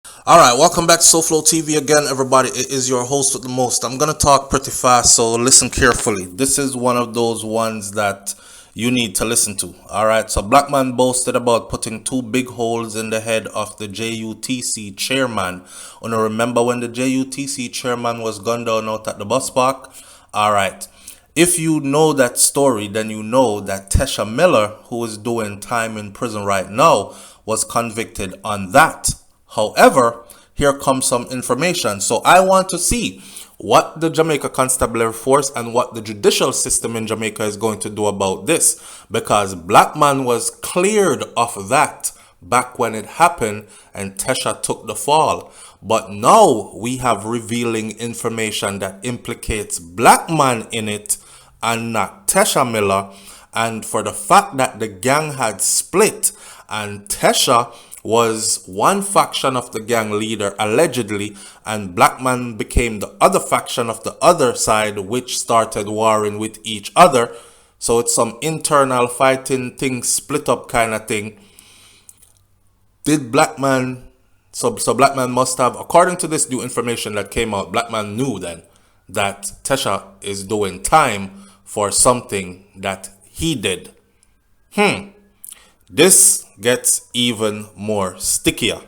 All right, welcome back to SouFLoTV again, everybody. It is your host with the most. I'm gonna talk pretty fast, so listen carefully. This is one of those ones that you need to listen to. All right, so Black man boasted about putting two big holes in the head of the JUTC chairman. Wanna remember when the JUTC chairman was gunned down out at the bus park? All right. If you know that story, then you know that Tesha Miller, who is doing time in prison right now, was convicted on that. However, here comes some information. So I want to see what the Jamaica Constabulary Force and what the judicial system in Jamaica is going to do about this. Because Black man was cleared of that back when it happened and Tesha took the fall. But now we have revealing information that implicates Black man in it and not Tesha Miller. And for the fact that the gang had split and Tesha was one faction of the gang leader allegedly, and Black man became the other faction of the other side, which started warring with each other. So it's some internal fighting thing, split up kind of thing. Did Black man, so Black man must have, according to this new information that came out, Black man knew then that Tesha is doing time for something that he did. This gets even more stickier.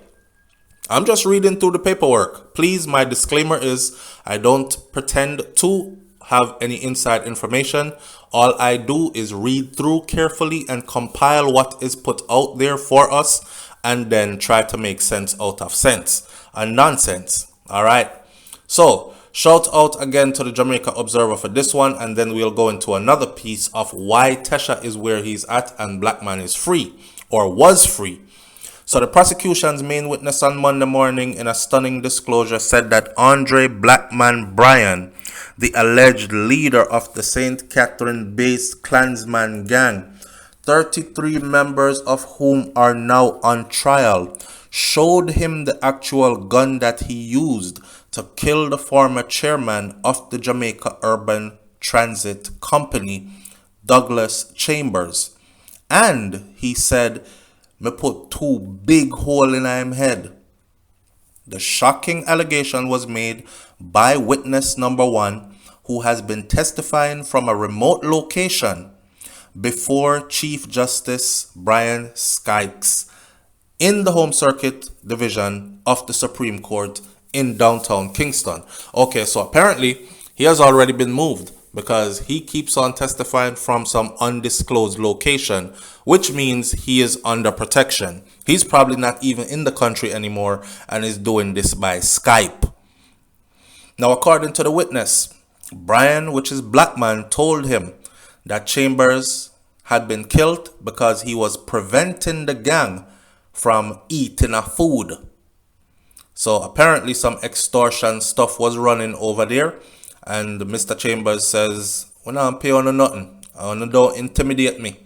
I'm just reading through the paperwork. Please, my disclaimer is I don't pretend to have any inside information. All I do is read through carefully and compile what is put out there for us and then try to make sense out of sense and nonsense. All right. So, shout out again to the Jamaica Observer for this one, and then we'll go into another piece of why Tesha is where he's at and Black man is free, or was free. So the prosecution's main witness on Monday morning in a stunning disclosure said that Andre Blackman Bryan, the alleged leader of the St. Catherine-based Klansman gang, 33 members of whom are now on trial, showed him the actual gun that he used to kill the former chairman of the Jamaica Urban Transit Company, Douglas Chambers. And he said, me put two big hole in him head. The shocking allegation was made by witness number one, who has been testifying from a remote location before Chief Justice Brian Skikes in the Home Circuit Division of the Supreme Court in downtown Kingston. Okay, so apparently he has already been moved because he keeps on testifying from some undisclosed location, which means he is under protection. He's probably not even in the country anymore and is doing this by Skype. Now, according to the witness, Brian, which is Black man, told him that Chambers had been killed because he was preventing the gang from eating a food. So apparently some extortion stuff was running over there, and Mr. Chambers says, "We don't pay on nothing. Don't intimidate me.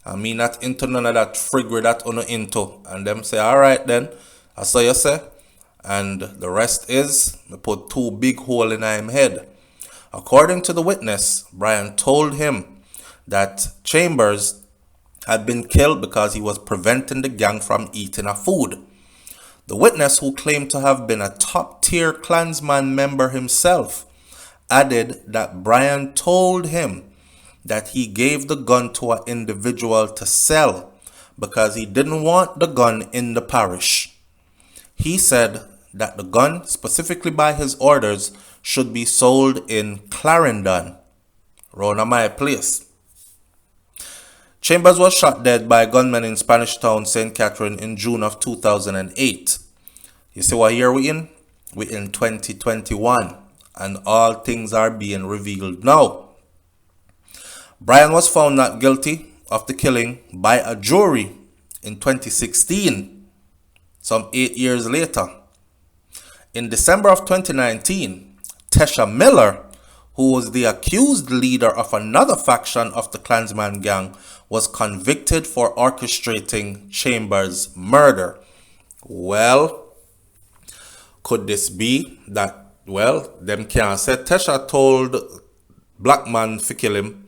I mean not into none of that friggery that on into." And them say, "All right then, I saw you say." And the rest is, we put two big hole in him head. According to the witness, Brian told him that Chambers had been killed because he was preventing the gang from eating a food. The witness, who claimed to have been a top-tier Klansman member himself, added that Brian told him that he gave the gun to an individual to sell because he didn't want the gun in the parish. He said that the gun, specifically by his orders, should be sold in Clarendon, round my place. Chambers was shot dead by a gunman in Spanish Town, St. Catherine in June of 2008. You see what year we in? We in 2021, and all things are being revealed now. Brian was found not guilty of the killing by a jury in 2016, some 8 years later. In December of 2019, Tesha Miller, who was the accused leader of another faction of the Klansman gang, was convicted for orchestrating Chambers' murder. Well, could this be that, them can't say Tesha told Black man to kill him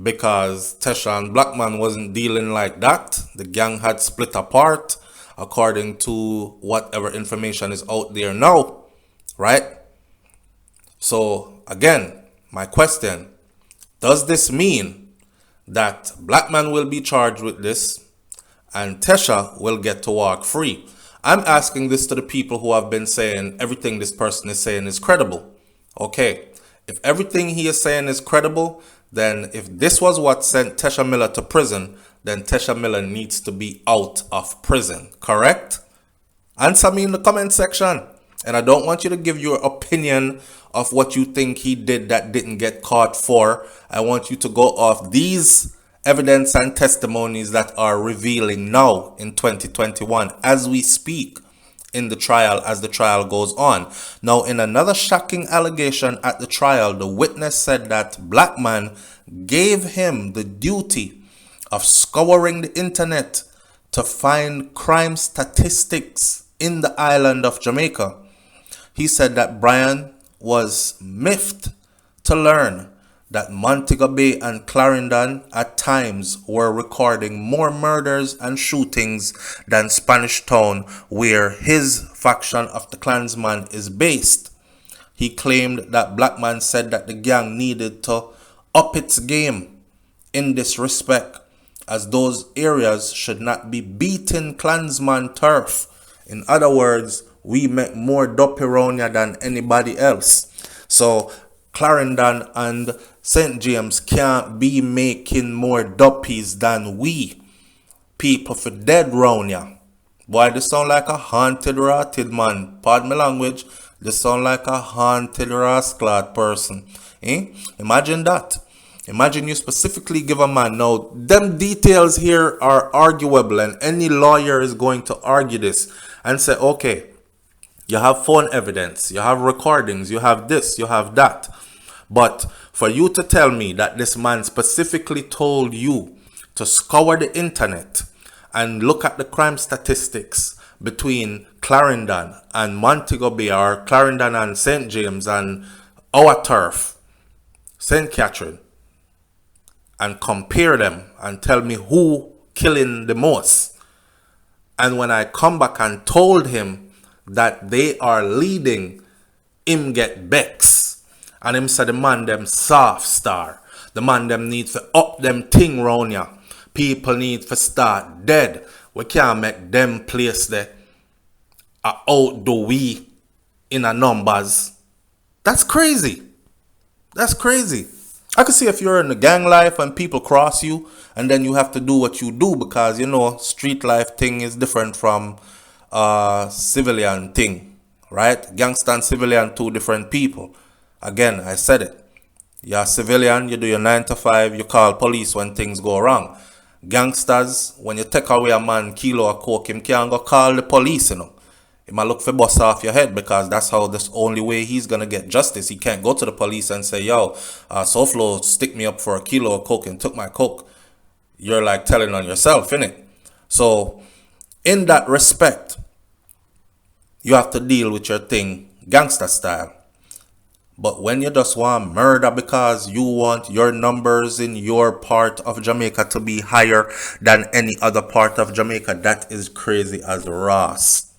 because Tesha and Black man wasn't dealing like that. The gang had split apart. according to whatever information is out there now, right? So again, my question, does this mean that Black man will be charged with this and Tesha will get to walk free? I'm asking this to the people who have been saying everything this person is saying is credible. Okay, if everything he is saying is credible, then if this was what sent Tesha Miller to prison, then Tesha Miller needs to be out of prison, correct? Answer me in the comment section. And I don't want you to give your opinion of what you think he did that didn't get caught for. I want you to go off these evidence and testimonies that are revealing now in 2021 as we speak in the trial, as the trial goes on. Now, in another shocking allegation at the trial, the witness said that Black man gave him the duty of scouring the internet to find crime statistics in the island of Jamaica. He said that Brian was miffed to learn that Montego Bay and Clarendon at times were recording more murders and shootings than Spanish Town, where his faction of the Klansman is based. He claimed that Black man said that the gang needed to up its game in this respect, as those areas should not be beaten Klansman turf. In other words, we make more dope around here than anybody else. So Clarendon and St. James can't be making more duppies than we. People for dead round here. Boy, this sound like a haunted rotted man. Pardon my language. This sound like a haunted rascal person. Imagine that. Imagine you specifically give a man. Now, them details here are arguable, and any lawyer is going to argue this and say, okay, you have phone evidence, you have recordings, you have this, you have that. But for you to tell me that this man specifically told you to scour the internet and look at the crime statistics between Clarendon and Montego Bay, or Clarendon and St. James and our turf, St. Catherine, and compare them and tell me who killing the most. And when I come back and told him that they are leading, him get Bex. And him say the man them soft star. The man them need to up them thing round ya. People need to start dead. We can't make them place there outdo we in a numbers. That's crazy. That's crazy. I can see if you're in the gang life and people cross you and then you have to do what you do, because, you know, street life thing is different from civilian thing, right? Gangster and civilian, two different people. Again, I said it. You're a civilian, you do your 9 to 5, you call police when things go wrong. Gangsters, when you take away a man kilo of coke, him can't go call the police, you know. He might look for bust off your head, because that's how this only way he's gonna get justice. He can't go to the police and say, yo, SouFLo stick me up for a kilo of coke and took my coke. You're like telling on yourself, innit? So in that respect, you have to deal with your thing gangster style. But when you just want murder because you want your numbers in your part of Jamaica to be higher than any other part of Jamaica, that is crazy as Ross.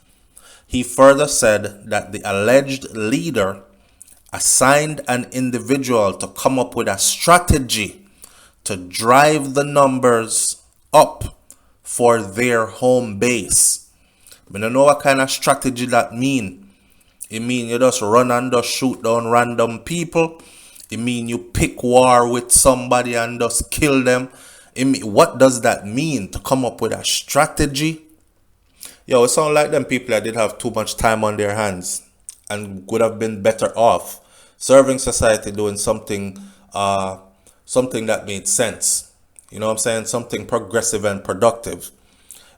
He further said that the alleged leader assigned an individual to come up with a strategy to drive the numbers up for their home base. I don't know what kind of strategy that mean. It mean you just run and just shoot down random people. It mean you pick war with somebody and just kill them. What does that mean, to come up with a strategy? Yo, it sounds like them people that did have too much time on their hands and would have been better off serving society, doing something that made sense. You know what I'm saying? Something progressive and productive.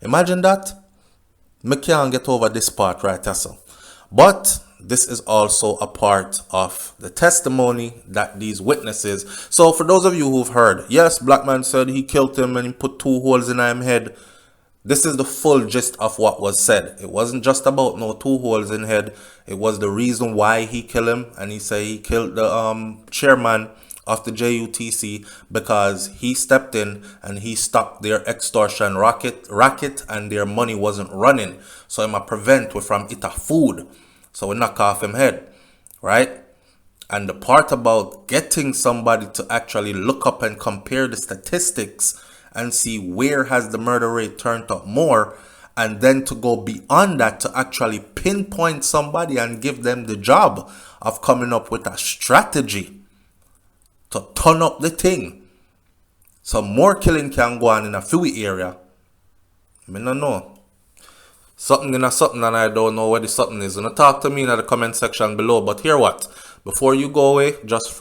Imagine that. Me can't get over this part right here, so. But this is also a part of the testimony that these witnesses. So for those of you who've heard, yes, Black man said he killed him and he put 2 holes in his head. This is the full gist of what was said. It wasn't just about no 2 holes in head. It was the reason why he killed him. And he said he killed the chairman of the JUTC because he stepped in and he stopped their extortion racket and their money wasn't running. So I'ma prevent we from eat a food. So we knock off him head, right? And the part about getting somebody to actually look up and compare the statistics and see where has the murder rate turned up more, and then to go beyond that to actually pinpoint somebody and give them the job of coming up with a strategy to turn up the thing. So more killing can go on in a few area. I don't know. Something and I don't know what the something is. And talk to me in the comment section below. But hear what? Before you go away, just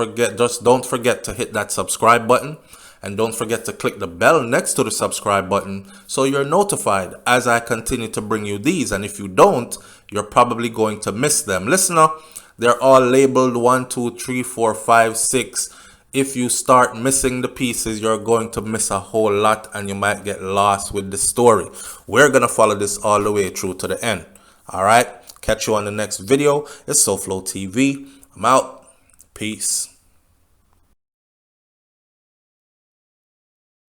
don't forget to hit that subscribe button. And don't forget to click the bell next to the subscribe button so you're notified as I continue to bring you these. And if you don't, you're probably going to miss them. Listen up, they're all labeled 1, 2, 3, 4, 5, 6. If you start missing the pieces, you're going to miss a whole lot and you might get lost with the story. We're going to follow this all the way through to the end. All right. Catch you on the next video. It's SouFLoTV. I'm out. Peace.